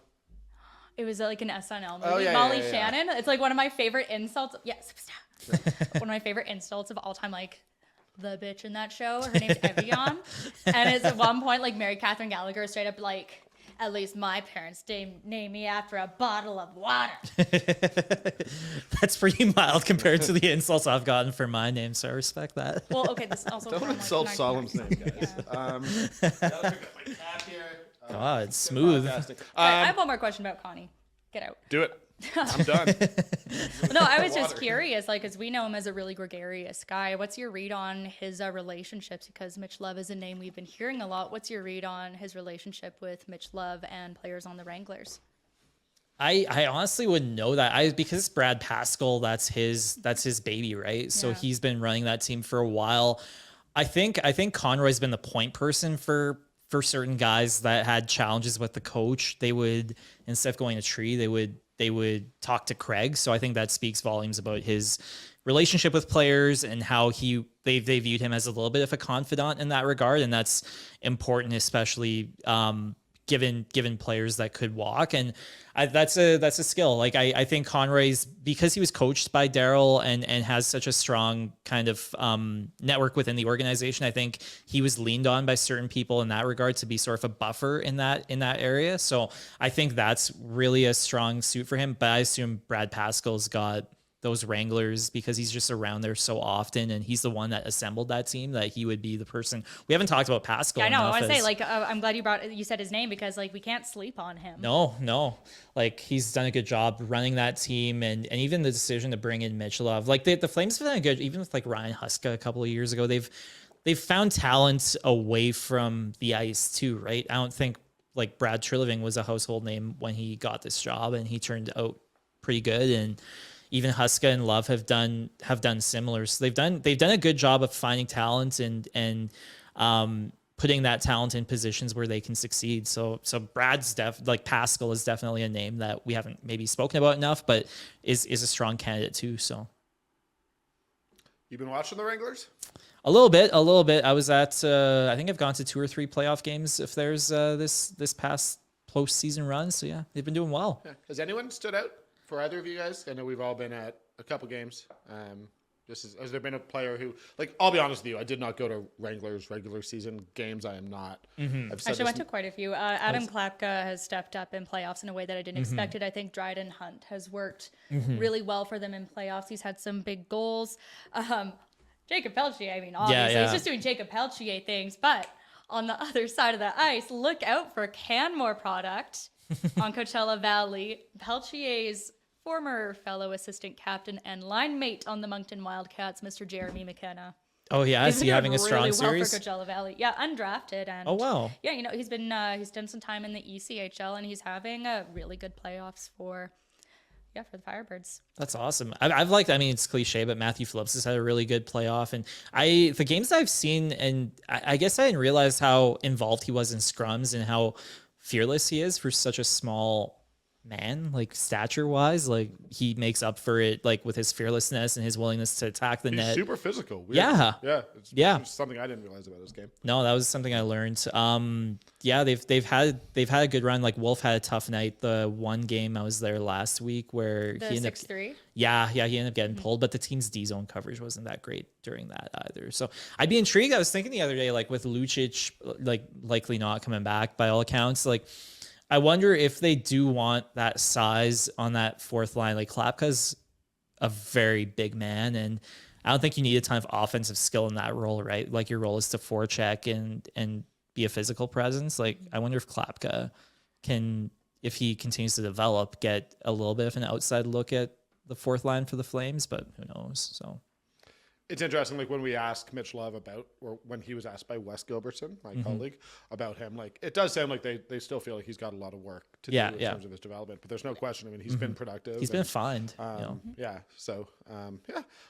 It was like an SNL movie. Oh, yeah, Molly yeah, yeah. Shannon. It's like one of my favorite insults. Yeah, Superstar. One of my favorite insults of all time. Like the bitch in that show. Her name's Evian, and it's at one point like Mary Catherine Gallagher straight up like, at least my parents name me after a bottle of water. that's pretty mild compared to the insults I've gotten for my name. So I respect that. Well, okay, this is also Don't from, like, insult 1990s. Salim's name, guys. Yeah. Gotta pick up my cap here. God, it's smooth. Podcasting. I have one more question about Connie. Get out. Do it. I'm done. No, I was just Water. curious, like, because we know him as a really gregarious guy. What's your read on his relationships? Because Mitch Love is a name we've been hearing a lot. What's your read on his relationship with Mitch Love and players on the Wranglers? I honestly wouldn't know that. Because it's Brad Pascal, that's his baby, right? So Yeah. he's been running that team for a while. I think Conroy's been the point person for certain guys that had challenges with the coach. They would, instead of going to Tree, they would talk to Craig. So I think that speaks volumes about his relationship with players and how they viewed him as a little bit of a confidant in that regard, and that's important, especially given players that could walk. And that's a skill. Like I think Conroy's, because he was coached by Daryl and has such a strong kind of network within the organization, I think he was leaned on by certain people in that regard to be sort of a buffer in that area. So I think that's really a strong suit for him. But I assume Brad Pascal's got those Wranglers because he's just around there so often, and he's the one that assembled that team, that he would be the person. We haven't talked about Pascal. Yeah, I know. I enough want to say, as- like, I'm glad you said his name because, like, we can't sleep on him. No. Like, he's done a good job running that team, and even the decision to bring in Mitch Love. Like, the Flames have done a good, even with like Ryan Huska a couple of years ago, they've found talent away from the ice too, right? I don't think like Brad Treliving was a household name when he got this job, and he turned out pretty good. And even Huska and Love have done similar. So they've done a good job of finding talent and putting that talent in positions where they can succeed. So Brad's Pascal is definitely a name that we haven't maybe spoken about enough, but is a strong candidate too. So You been watching the Wranglers? a little bit. I was at I think I've gone to 2 or 3 playoff games if there's this past postseason run. So yeah, they've been doing well. Yeah. Has anyone stood out for either of you guys? I know we've all been at a couple games. Has there been a player who, like, I'll be honest with you, I did not go to Wranglers regular season games. I am not. I've said Actually, this went to quite a few. Adam Klapka has stepped up in playoffs in a way that I didn't expect it. I think Dryden Hunt has worked really well for them in playoffs. He's had some big goals. Jacob Peltier, I mean, obviously, he's just doing Jacob Peltier things. But on the other side of the ice, look out for Canmore product on Coachella Valley. Peltier's former fellow assistant captain and line mate on the Moncton Wildcats, Mr. Jeremy McKenna. Oh yeah, is he been having doing a strong really series? well for Coachella Valley. Yeah, undrafted and Oh wow. yeah, he's been he's done some time in the ECHL and he's having a really good playoffs for the Firebirds. That's awesome. I've liked. I mean, it's cliche, but Matthew Phillips has had a really good playoff, and the games I've seen, and I guess I didn't realize how involved he was in scrums and how fearless he is for such a small man, like stature wise. Like he makes up for it, like with his fearlessness and his willingness to attack the he's net. super physical. Weird. Yeah. It's something I didn't realize about his game. No, that was something I learned. They've had a good run. Like Wolf had a tough night. The one game I was there last week where The he ended 6-3. up, he ended up getting pulled, but the team's D zone coverage wasn't that great during that either. So I'd be intrigued. I was thinking the other day, like with Lucic, like likely not coming back by all accounts, like I wonder if they do want that size on that fourth line. Like Klapka's a very big man, and I don't think you need a ton of offensive skill in that role, right? Like your role is to forecheck and be a physical presence. Like I wonder if Klapka can, if he continues to develop, get a little bit of an outside look at the fourth line for the Flames, but who knows? So it's interesting, like when we asked Mitch Love about, or when he was asked by Wes Gilbertson, my colleague, about him, like it does sound like they still feel like he's got a lot of work to do in terms of his development. But there's no question. I mean, he's been productive. He's been fined. Yeah. So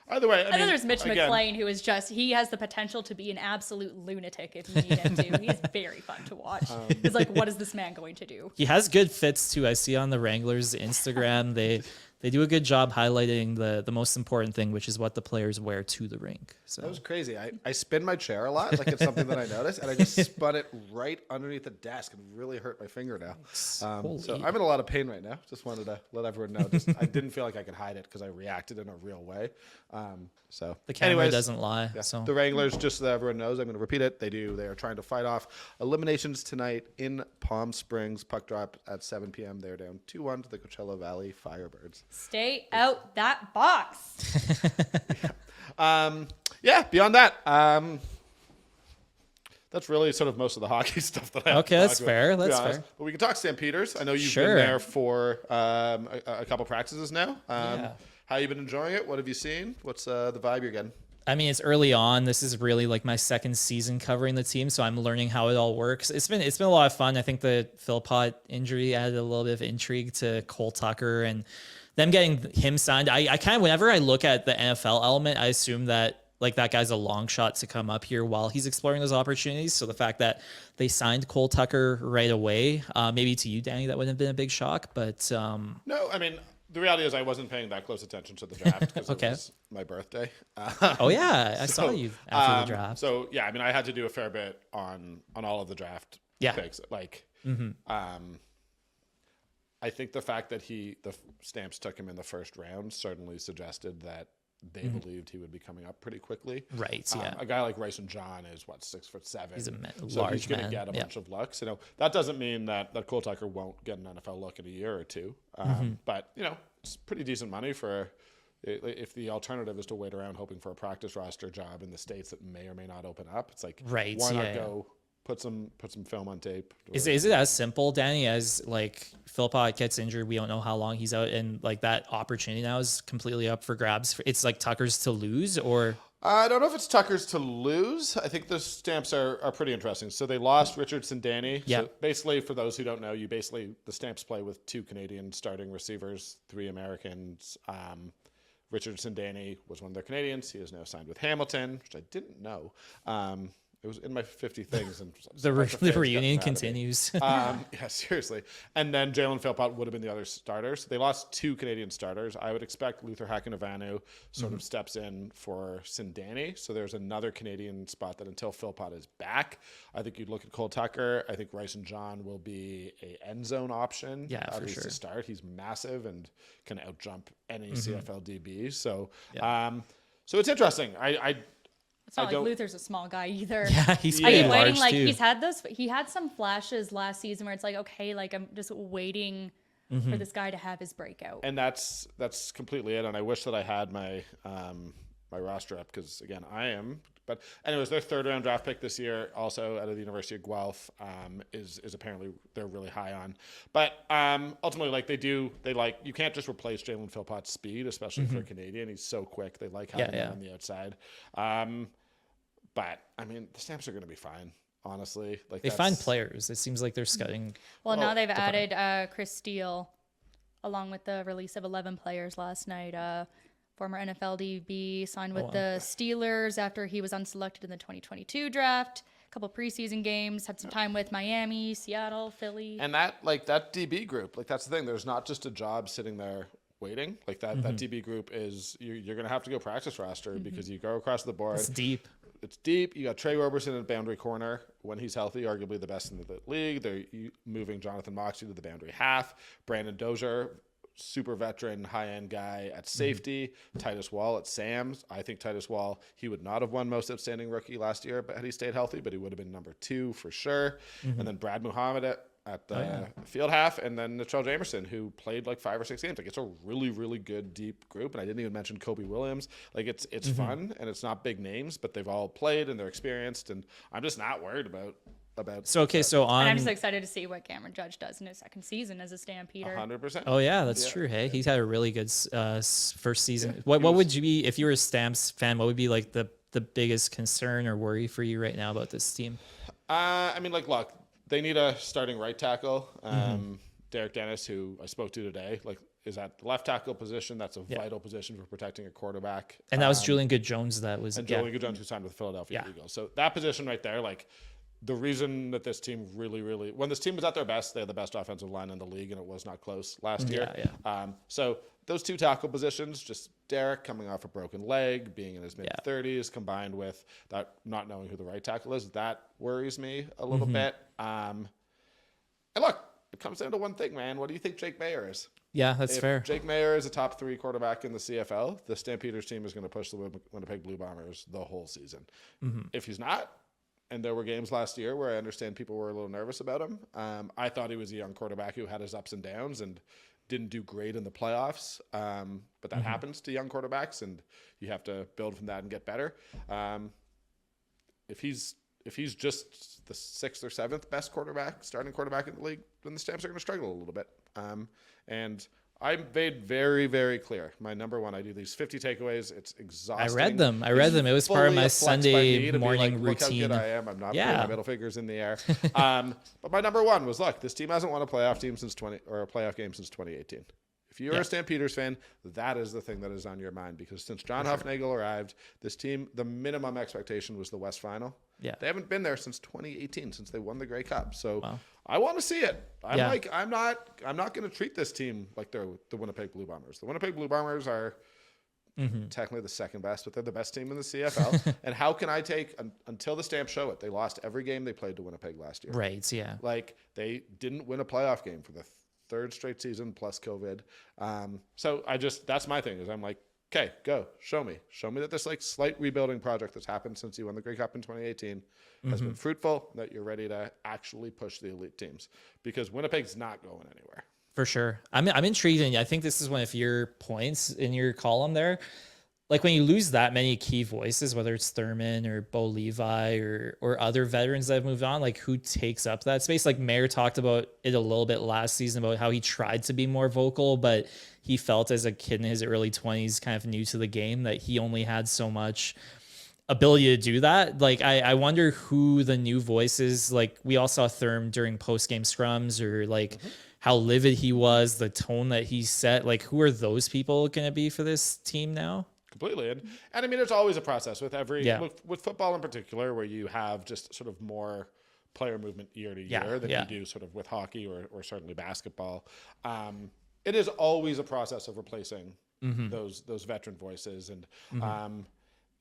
Either way, I And mean, then there's Mitch again, McLean, who is he has the potential to be an absolute lunatic if you need him to. He's very fun to watch. It's like, what is this man going to do? He has good fits too. I see on the Wranglers Instagram, they do a good job highlighting the most important thing, which is what the players wear to the rink. So That was crazy. I spin my chair a lot, like it's something that I noticed, and I just spun it right underneath the desk and really hurt my finger now. So I'm in a lot of pain right now. Just wanted to let everyone know. I didn't feel like I could hide it because I reacted in a real way. So the camera doesn't lie. Yeah. So The Wranglers, just so that everyone knows, I'm going to repeat it. They are trying to fight off eliminations tonight in Palm Springs. Puck drop at 7 p.m. They're down 2-1 to the Coachella Valley Firebirds. Stay out that box. Beyond that, that's really sort of most of the hockey stuff that I have Okay, to that's talk fair. about, to be That's honest. fair. But we can talk Stampeders. I know you've Sure. been there for a couple practices now. Yeah. How you been enjoying it? What have you seen? What's the vibe you're getting? I mean, it's early on. This is really like my second season covering the team, so I'm learning how it all works. It's been a lot of fun. I think the Philpott injury added a little bit of intrigue to Cole Tucker and them getting him signed. I kind of, whenever I look at the NFL element, I assume that like that guy's a long shot to come up here while he's exploring those opportunities. So the fact that they signed Cole Tucker right away, maybe to you, Danny, that wouldn't have been a big shock. But No, I mean, the reality is I wasn't paying that close attention to the draft because Okay. it was my birthday. oh yeah, I saw you after the draft. So yeah, I mean, I had to do a fair bit on all of the draft picks. Like, I think the fact that the Stamps took him in the first round certainly suggested that they believed he would be coming up pretty quickly. Right. Yeah. A guy like Ryson John is 6'7". He's a so large he's going to man. get a Yeah. bunch of looks. That doesn't mean that Cole Tucker won't get an NFL look in a year or two. But it's pretty decent money for if the alternative is to wait around hoping for a practice roster job in the States that may or may not open up. It's like, Right, why not yeah. go put some film on tape? Is it as simple, Danny, as like Philpott gets injured, we don't know how long he's out, and like that opportunity now is completely up for grabs? It's like Tucker's to lose, or I don't know if it's Tucker's to lose. I think the Stamps are pretty interesting. So they lost Richardson Danny. Yeah. So basically, for those who don't know, the Stamps play with 2 Canadian starting receivers, 3 Americans. Richardson Danny was one of their Canadians. He is now signed with Hamilton, which I didn't know. It was in my 50 things. And the reunion continues. Yeah, seriously. And then Jalen Philpott would have been the other starters. They lost 2 Canadian starters. I would expect Luther Hakanavanu sort of steps in for Sindani. So there's another Canadian spot that until Philpott is back, I think you'd look at Cole Tucker. I think Ryson John will be a end zone option. Yeah, at for least sure. to start. He's massive and can outjump any CFL DB. So, So it's interesting. It's not I like don't- Luther's a small guy either. Yeah, he's I pretty keep waiting. large Like too. he had some flashes last season where it's like, okay, like I'm just waiting for this guy to have his breakout. And that's completely it. And I wish that I had my my roster up because again I am. But anyways, their 3rd round draft pick this year, also out of the University of Guelph, is apparently they're really high on. But ultimately, like you can't just replace Jalen Philpott's speed, especially for a Canadian. He's so quick. They like having him on the outside. But I mean, the Stamps are going to be fine. Honestly, like They find players. It seems like they're scouting. Well, now they've added Chris Steele, along with the release of 11 players last night. Former NFL DB signed with the Steelers after he was unselected in the 2022 draft. A couple preseason games, had some time with Miami, Seattle, Philly. And that DB group, like that's the thing. There's not just a job sitting there waiting. Like that DB group is you're going to have to go practice roster because you go across the board. It's deep. It's deep. You got Trey Roberson at boundary corner when he's healthy, arguably the best in the league. They're moving Jonathan Moxley to the boundary half. Brandon Dozier, super veteran, high-end guy at safety. Titus Wall at Sam's. I think Titus Wall, he would not have won most outstanding rookie last year, but had he stayed healthy, but he would have been number 2 for sure. And then Brad Muhammad at the field half, and then Nichelle Jamerson, who played like 5 or 6 games. Like it's a really, really good deep group. And I didn't even mention Kobe Williams. Like it's fun and it's not big names, but they've all played and they're experienced. And I'm just not worried about. So And I'm just excited to see what Cameron Judge does in his second season as a Stampeder. 100%. Oh yeah, that's true. Hey, he's had a really good first season. What would you be if you were a Stamps fan? What would be like the biggest concern or worry for you right now about this team? I mean, like, look, they need a starting right tackle. Derek Dennis, who I spoke to today, like is at the left tackle position. That's a vital position for protecting a quarterback. And that was Julian Good-Jones. That was Julian Good-Jones, who signed with the Philadelphia Eagles. So that position right there, like. The reason that this team really, when this team was at their best, they had the best offensive line in the league, and it was not close last year. So those 2 tackle positions, just Derek coming off a broken leg, being in his mid-30s, combined with that not knowing who the right tackle is, that worries me a little bit. And look, it comes down to one thing, man. What do you think Jake Mayer is? Yeah, that's fair. Jake Mayer is a top 3 quarterback in the CFL. The Stampeders team is going to push the Winnipeg Blue Bombers the whole season. If he's not, and there were games last year where I understand people were a little nervous about him. I thought he was a young quarterback who had his ups and downs and didn't do great in the playoffs. But that happens to young quarterbacks, and you have to build from that and get better. If he's just the 6th or 7th best starting quarterback in the league, then the Stamps are going to struggle a little bit. And I made very, very clear. My number 1, I do these 50 takeaways. It's exhausting. I read them. It was part of my Sunday morning routine. Look how good I am. I'm not putting my middle fingers in the air. But my number 1 was, look, this team hasn't won a playoff game since 2018. If you're a Stampeders fan, that is the thing that is on your mind, because since John Huffnagel arrived, this team, the minimum expectation was the West Final. Yeah. They haven't been there since 2018, since they won the Grey Cup. So I want to see it. I'm not going to treat this team like they're the Winnipeg Blue Bombers. The Winnipeg Blue Bombers are technically the 2nd best, but they're the best team in the CFL. And how can I take until the Stamps show it? They lost every game they played to Winnipeg last year. Right. Yeah. Like they didn't win a playoff game for the 3rd straight season plus COVID. So that's my thing is I'm like, okay, go show me that this like slight rebuilding project that's happened since you won the Grey Cup in 2018 has been fruitful, that you're ready to actually push the elite teams, because Winnipeg's not going anywhere. For sure. I'm intrigued, and I think this is one of your points in your column there. Like when you lose that many key voices, whether it's Thurman or Bo Levi or other veterans that have moved on, like who takes up that space? Like Mayer talked about it a little bit last season about how he tried to be more vocal, but he felt as a kid in his early 20s, kind of new to the game, that he only had so much ability to do that. Like I wonder who the new voices, like we all saw Thurm during post-game scrums, or like how livid he was, the tone that he set. Like who are those people going to be for this team now? Completely. And I mean, it's always a process with with football in particular, where you have just sort of more player movement year to year than you do sort of with hockey or certainly basketball. It is always a process of replacing those veteran voices. And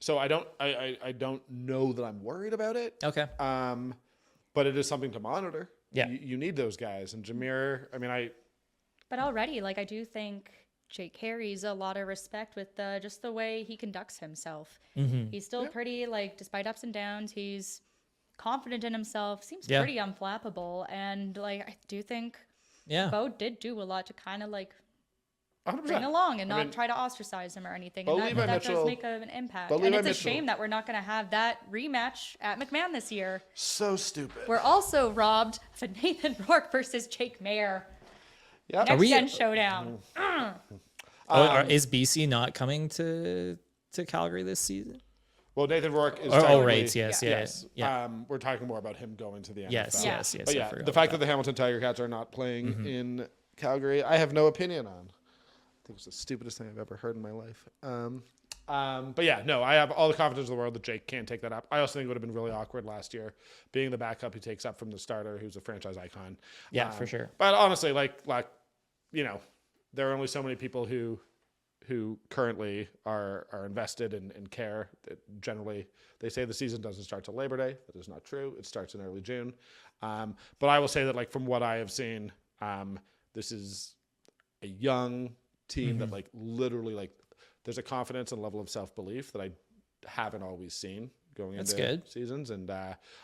so I don't know that I'm worried about it. Okay. But it is something to monitor. Yeah. You need those guys. And Jameer, I mean, But already, like I do think Jake carries a lot of respect with just the way he conducts himself. He's still pretty, like, despite ups and downs, he's confident in himself, seems pretty unflappable. And, like, I do think Bo did do a lot to kind of, like, 100%. bring along and not try to ostracize him or anything. And that does make an impact. And it's a shame that we're not going to have that rematch at McMahon this year. So stupid. We're also robbed for Nathan Rourke versus Jake Mayer. Yep. Next gen showdown. Is BC not coming to Calgary this season? Well, Nathan Rourke is. Right. Yes. We're talking more about him going to the NFL. Yes. But yeah, the fact that the Hamilton Tiger Cats are not playing in Calgary, I have no opinion on. I think it's the stupidest thing I've ever heard in my life. But yeah, no, I have all the confidence in the world that Jake can take that up. I also think it would have been really awkward last year, being the backup who takes up from the starter, who's a franchise icon. Yeah, for sure. But honestly, like you know, there are only so many people who currently are invested and care. Generally, they say the season doesn't start till Labor Day. That is not true. It starts in early June. But I will say that, like, from what I have seen, this is a young team that, like, literally, like, there's a confidence and level of self-belief that I haven't always seen going into seasons. And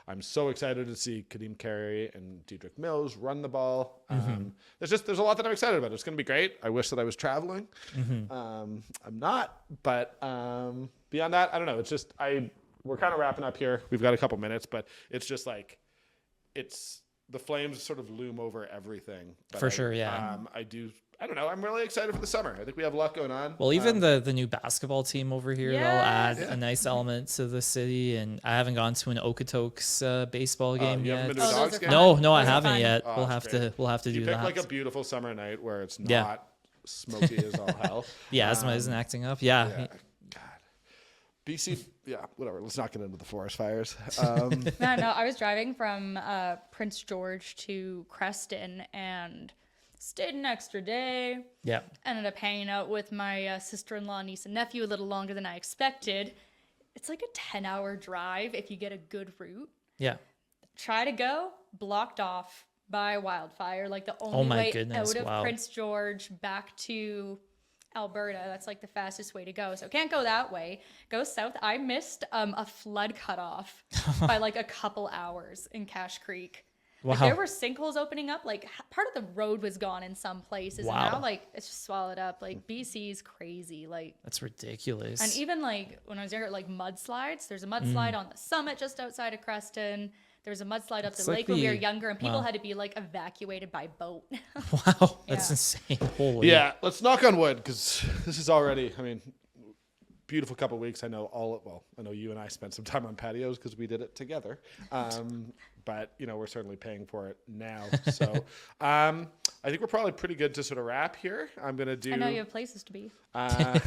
I'm so excited to see Kadeem Carey and Dedrick Mills run the ball. There's a lot that I'm excited about. It's going to be great. I wish that I was traveling. I'm not, but beyond that, I don't know. It's just, we're kind of wrapping up here. We've got a couple minutes, but it's just like, the flames sort of loom over everything. But For sure, yeah. I don't know. I'm really excited for the summer. I think we have a lot going on. Well, even the new basketball team over here, they'll add a nice element to the city. And I haven't gone to an Okotoks baseball game you yet. haven't been to a Dogs game? No, I haven't fun. yet. Oh, we'll have to do you that. pick like a beautiful summer night where it's not smoky as all hell. The asthma isn't acting up. Yeah. God. BC, whatever. Let's not get into the forest fires. No, I was driving from Prince George to Creston and stayed an extra day. Yeah. Ended up hanging out with my sister-in-law, niece, and nephew a little longer than I expected. It's like a 10-hour drive if you get a good route. Yeah. Try to go, blocked off by wildfire. Like the only way out of Prince George back to Alberta. That's like the fastest way to go. So can't go that way. Go south. I missed a flood cutoff by like a couple hours in Cache Creek. Wow. Like, there were sinkholes opening up. Like part of the road was gone in some places. Wow. And now like it's just swallowed up. Like BC's crazy. Like That's ridiculous. And even like when I was younger, like mudslides. There's a mudslide on the summit just outside of Creston. There was a mudslide up the lake when we were younger, and people had to be like evacuated by boat. Wow, that's insane. Holy. Yeah, let's knock on wood, because this is already, beautiful couple of weeks. I know I know you and I spent some time on patios because we did it together. But we're certainly paying for it now. So I think we're probably pretty good to sort of wrap here. I'm gonna do. I know you have places to be. I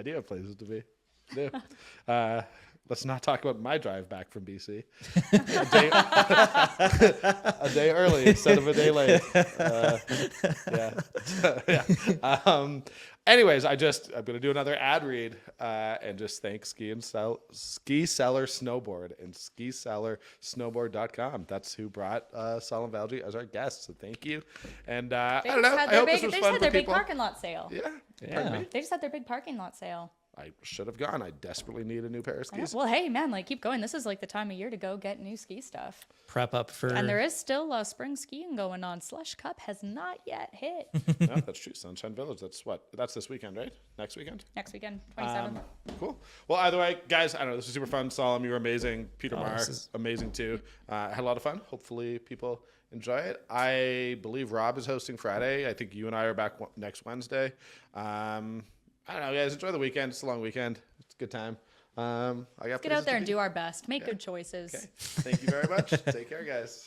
do have places to be. I do. Let's not talk about my drive back from BC. A day early instead of a day late. Anyways, I'm going to do another ad read and just thank Ski Cellar Snowboard and skicellarsnowboard.com. That's who brought Salim Valji as our guest. So thank you. And I don't know. I hope this was fun for people. They just had their big parking lot sale. Yeah. They just had their big parking lot sale. I should have gone. I desperately need a new pair of skis. Well, hey, man, keep going. This is like the time of year to go get new ski stuff. Prep up for... And there is still spring skiing going on. Slush Cup has not yet hit. No, that's true. Sunshine Village. That's this weekend, right? Next weekend? Next weekend, 27th. Cool. Well, either way, guys, I don't know. This was super fun. Salim, you were amazing. Peter Marr, amazing too. Had a lot of fun. Hopefully people enjoy it. I believe Rob is hosting Friday. I think you and I are back next Wednesday. I don't know, guys. Enjoy the weekend. It's a long weekend. It's a good time. Let's get out there and do our best. Make good choices. Okay. Thank you very much. Take care, guys.